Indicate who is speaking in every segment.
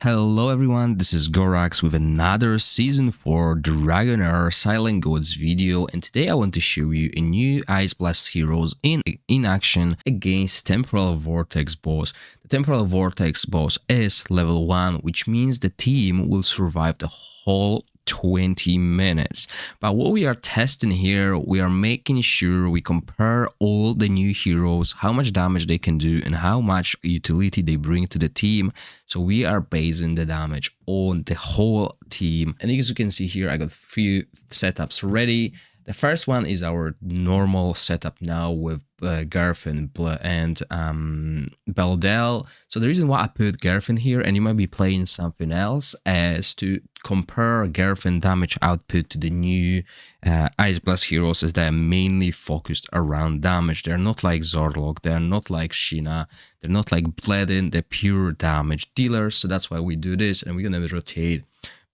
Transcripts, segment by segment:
Speaker 1: Hello everyone, this is Gorax with another Season 4 DragonHeir Silent Gods video, and today I want to show you a new Ice Blast heroes in action against Temporal Vortex boss. The Temporal Vortex boss is level 1, which means the team will survive the whole 20 minutes. But what we are testing here, we are making sure we compare all the new heroes, how much damage they can do and how much utility they bring to the team. So we are basing the damage on the whole team. And as you can see here, I got a few setups ready. The first one is our normal setup now with Garfin and Beldel. So the reason why I put Garfin here, and you might be playing something else, is to compare Garfin damage output to the new Ice Blast heroes, as they are mainly focused around damage. They're not like Zorlok, they're not like Sheena, they're not like Bledin, they're pure damage dealers. So that's why we do this, and we're gonna rotate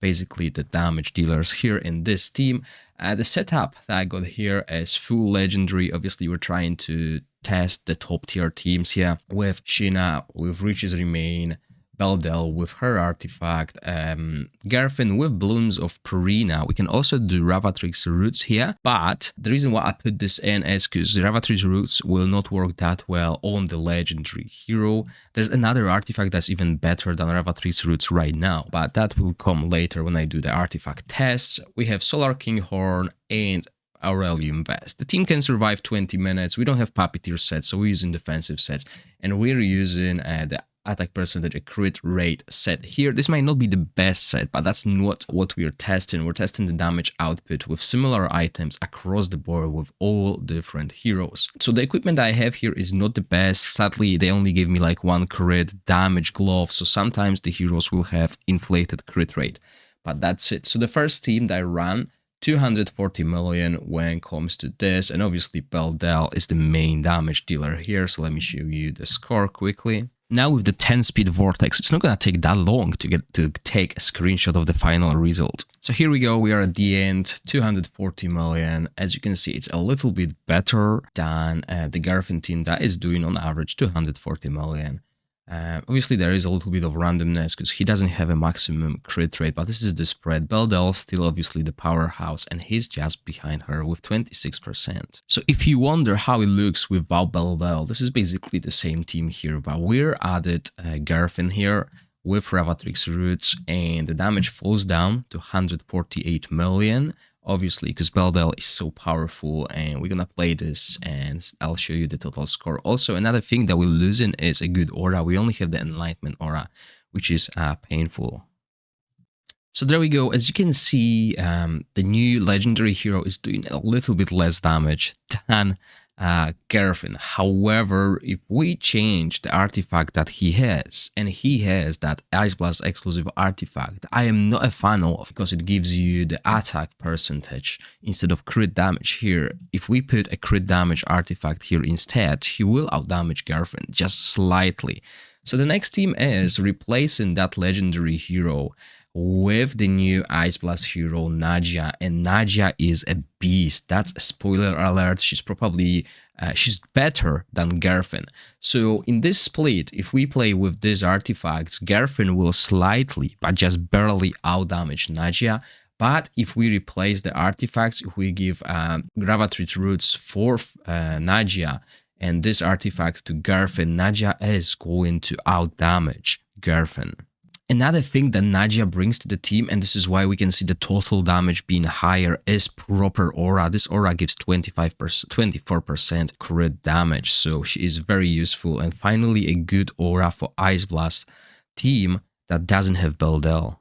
Speaker 1: basically the damage dealers here in this team. The setup that I got here is full legendary. Obviously, we're trying to test the top tier teams here with Sheena, with Riches Remain, Beldel with her artifact, Garfin with Blooms of Purina. We can also do Ravatrix Roots here, but the reason why I put this in is because the Ravatrix Roots will not work that well on the legendary hero. There's another artifact that's even better than Ravatrix Roots right now, but that will come later when I do the artifact tests. We have Solar King Horn and Aurelium Vest. The team can survive 20 minutes. We don't have Puppeteer sets, so we're using defensive sets, and we're using the attack percentage, a crit rate set here. This might not be the best set, but that's not what we're testing. We're testing the damage output with similar items across the board with all different heroes. So the equipment I have here is not the best. Sadly, they only give me like one crit damage glove, so sometimes the heroes will have inflated crit rate, but that's it. So the first team that I ran, 240 million when it comes to this, and obviously Beldel is the main damage dealer here. So let me show you the score quickly. Now with the 10 speed vortex, it's not gonna take that long to take a screenshot of the final result. So here we go, we are at the end, 240 million. As you can see, it's a little bit better than the Garfin team that is doing on average 240 million. Obviously there is a little bit of randomness because he doesn't have a maximum crit rate, but this is the spread. Beldel still obviously the powerhouse, and he's just behind her with 26%. So if you wonder how it looks without Beldel, this is basically the same team here, but we're added Garfin here with Ravatrix Roots, and the damage falls down to 148 million. Obviously, because Beldel is so powerful, and we're gonna play this and I'll show you the total score. Also, another thing that we're losing is a good aura. We only have the Enlightenment aura, which is painful. So there we go. As you can see, the new legendary hero is doing a little bit less damage than Garfin. However, if we change the artifact that he has, and he has that Ice Blast exclusive artifact, I am not a fan of, because it gives you the attack percentage instead of crit damage here. If we put a crit damage artifact here instead, he will outdamage Garfin just slightly. So the next team is replacing that legendary hero with the new Ice Blast hero Nadja, and Nadja is a beast. That's a spoiler alert. She's probably she's better than Garfin. So in this split, if we play with these artifacts, Garfin will slightly but just barely outdamage Nadja. But if we replace the artifacts, if we give Ravatrix Roots for Nadja and this artifact to Garfin, Nadja is going to outdamage Garfin. Another thing that Nadja brings to the team, and this is why we can see the total damage being higher, is proper aura. This aura gives 24% crit damage, so she is very useful. And finally, a good aura for Ice Blast team that doesn't have Beldel.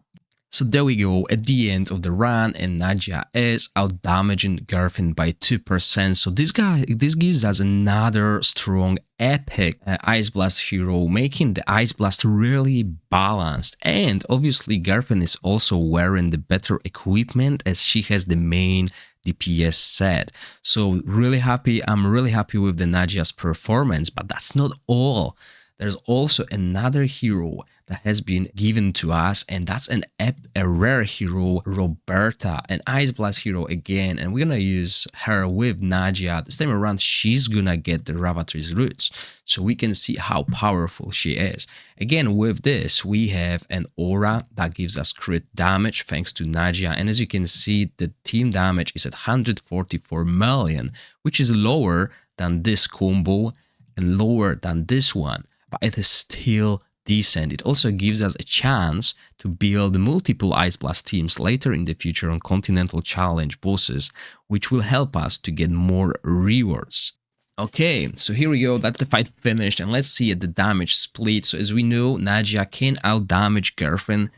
Speaker 1: So there we go, at the end of the run, and Nadja is outdamaging Garfin by 2%. So this gives us another strong, epic Ice Blast hero, making the Ice Blast really balanced. And obviously Garfin is also wearing the better equipment, as she has the main DPS set. So really happy, I'm really happy with the Nadja's performance, but that's not all. there's also another hero that has been given to us, and that's a rare hero, Roberta, an Ice Blast hero again, and we're gonna use her with Nadja. This time around, she's gonna get the Ravatri's roots, so we can see how powerful she is. Again, with this, we have an aura that gives us crit damage thanks to Naja, and as you can see, the team damage is at 144 million, which is lower than this combo and lower than this one, but it is still decent. It also gives us a chance to build multiple Ice Blast teams later in the future on Continental Challenge bosses, which will help us to get more rewards. Okay, so here we go, that's the fight finished, and let's see at the damage split. So as we know, Nadja can outdamage Girlfriend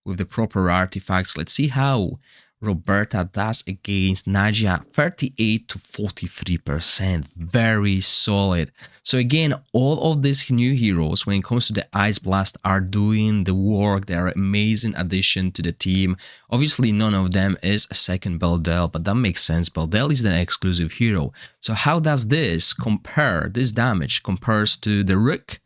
Speaker 1: with the proper artifacts. Let's see how Roberta does against Naja. 38 to 43%, very solid. So again, all of these new heroes when it comes to the Ice Blast are doing the work. They are an amazing addition to the team. Obviously none of them is a second Beldel, but that makes sense. Beldel is the exclusive hero. So how does this compare, this damage compares to the Rook?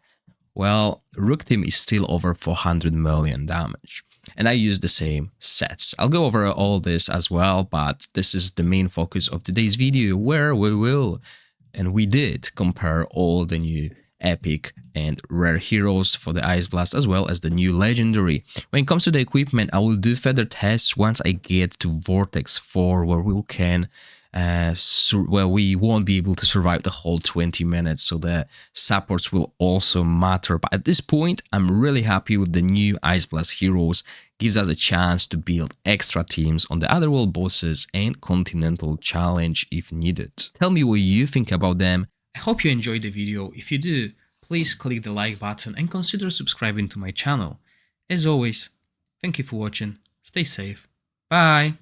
Speaker 1: Well, Rook team is still over 400 million damage. And I use the same sets. I'll go over all this as well, but this is the main focus of today's video, where we did compare all the new epic and rare heroes for the Ice Blast, as well as the new legendary. When it comes to the equipment, I will do further tests once I get to Vortex 4, where we won't be able to survive the whole 20 minutes, so the supports will also matter. But at this point, I'm really happy with the new Ice Blast heroes. Gives us a chance to build extra teams on the Otherworld bosses and Continental Challenge if needed. Tell me what you think about them. I hope you enjoyed the video. If you do, please click the like button and consider subscribing to my channel. As always, thank you for watching. Stay safe. Bye!